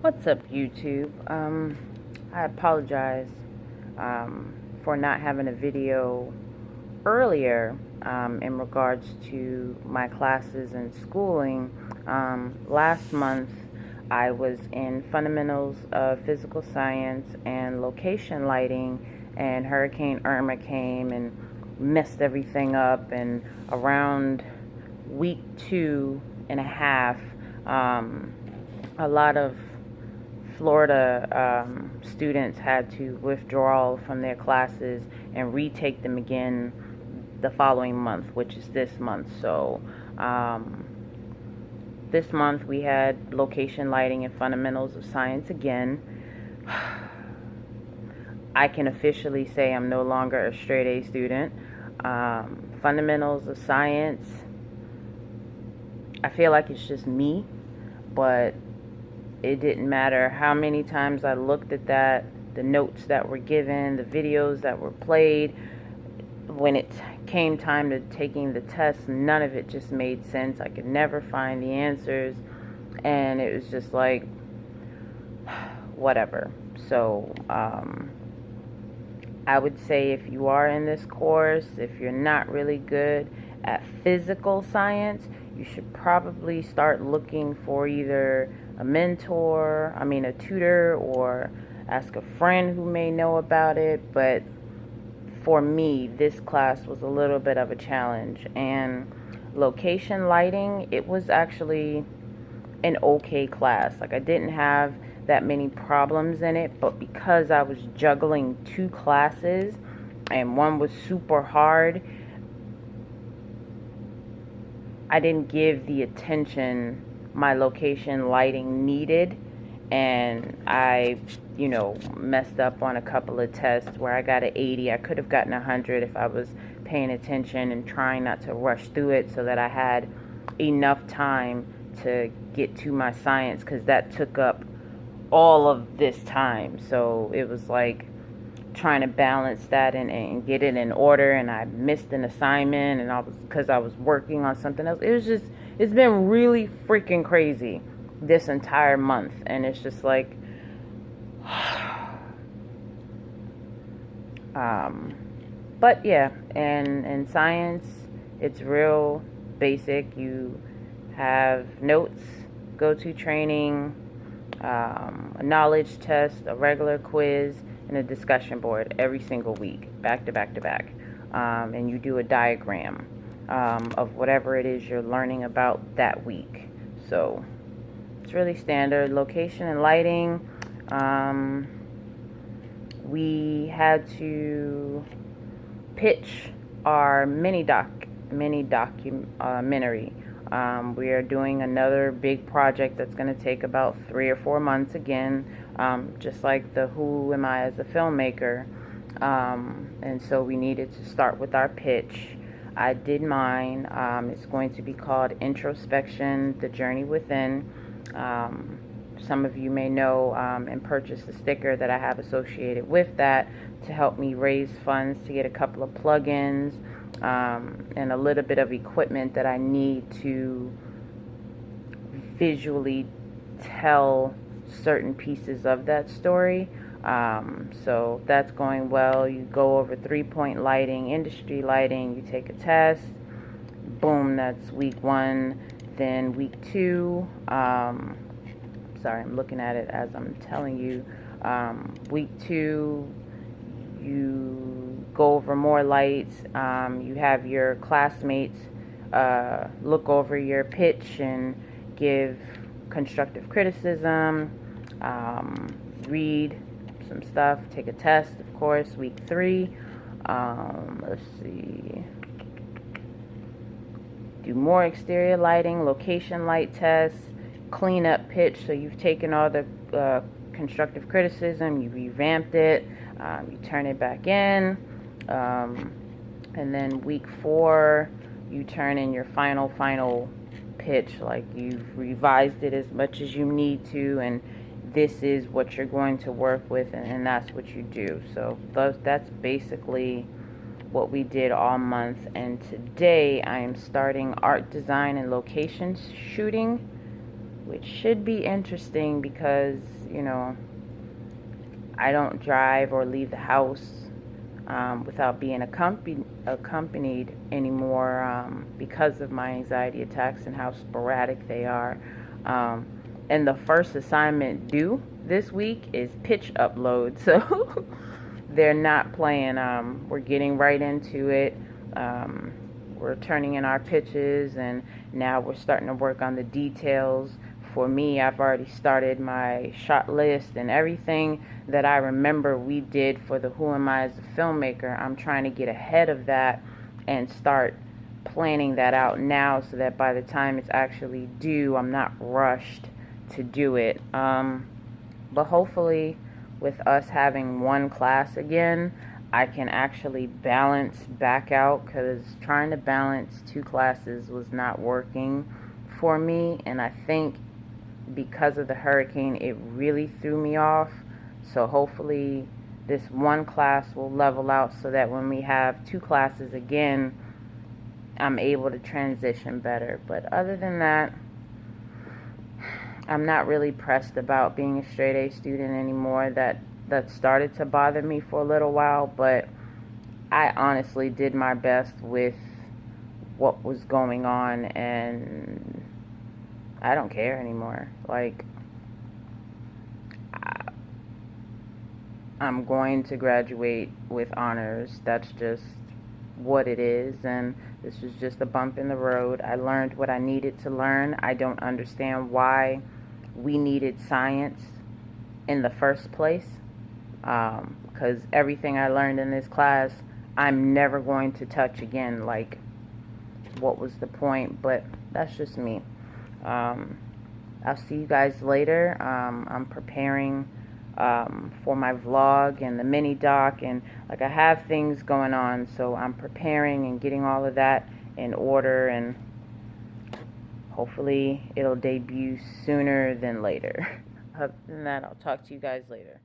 What's up, YouTube? I apologize for not having a video earlier in regards to my classes and schooling. Last month, I was in fundamentals of physical science and location lighting, and Hurricane Irma came and messed everything up. And around week 2.5, a lot of Florida students had to withdraw from their classes and retake them again the following month, which is this month. So this month we had location lighting and fundamentals of science again. I can officially say I'm no longer a straight A student. Fundamentals of science, I feel like it's just me, but it didn't matter how many times I looked at that, the notes that were given, the videos that were played. When it came time to taking the test, none of it just made sense. I could never find the answers, and it was just like, whatever. So I would say if you are in this course, if you're not really good at physical science, you should probably start looking for either a tutor, or ask a friend who may know about it. But for me, this class was a little bit of a challenge. And location lighting, it was actually an okay class. Like, I didn't have that many problems in it, but because I was juggling two classes and one was super hard, I didn't give the attention my location lighting needed, and I messed up on a couple of tests where I got an 80. I could have gotten 100 if I was paying attention and trying not to rush through it, so that I had enough time to get to my science, because that took up all of this time. So it was like trying to balance that and get it in order, and I missed an assignment, and because I was working on something else. It's been really freaking crazy this entire month, and it's just like but yeah, and in science, it's real basic. You have notes, go-to training, a knowledge test, a regular quiz, and a discussion board every single week, back to back to back. And you do a diagram of whatever it is you're learning about that week. So it's really standard. Location and lighting, we had to pitch our mini documentary. We are doing another big project that's going to take about 3 or 4 months again, just like the Who Am I as a Filmmaker. And so we needed to start with our pitch. I did mine. It's going to be called Introspection, The Journey Within. Some of you may know and purchase the sticker that I have associated with that to help me raise funds to get a couple of plugins and a little bit of equipment that I need to visually tell certain pieces of that story. So that's going well. You go over 3-point lighting, industry lighting, you take a test, boom, that's week 1. Then week 2, sorry, I'm looking at it as I'm telling you. Week 2, you go over more lights. You have your classmates look over your pitch and give constructive criticism, read some stuff, take a test, of course. Week 3, let's see, do more exterior lighting, location light tests, clean up pitch. So you've taken all the constructive criticism, you revamped it, you turn it back in, and then week 4, you turn in your final pitch. Like, you've revised it as much as you need to, and this is what you're going to work with, and that's what you do. So that's basically what we did all month. And today I am starting art design and location shooting. which should be interesting because, you know, I don't drive or leave the house without being accompanied anymore because of my anxiety attacks and how sporadic they are. And the first assignment due this week is pitch upload, so they're not playing. We're getting right into it. We're turning in our pitches, and now we're starting to work on the details. For me, I've already started my shot list and everything that I remember we did for the Who Am I as a Filmmaker. I'm trying to get ahead of that and start planning that out now so that by the time it's actually due, I'm not rushed to do it. But hopefully, with us having one class again, I can actually balance back out, because trying to balance two classes was not working for me, and I think because of the hurricane it really threw me off. So hopefully this one class will level out so that when we have two classes again, I'm able to transition better. But other than that, I'm not really pressed about being a straight A student anymore. That started to bother me for a little while, but I honestly did my best with what was going on, and I don't care anymore. Like, I'm going to graduate with honors. That's just what it is, and this was just a bump in the road. I learned what I needed to learn. I don't understand why we needed science in the first place, because everything I learned in this class, I'm never going to touch again. Like, what was the point? But that's just me. I'll see you guys later. I'm preparing for my vlog and the mini doc, and like, I have things going on, so I'm preparing and getting all of that in order, and hopefully it'll debut sooner than later. Other than that, I'll talk to you guys later.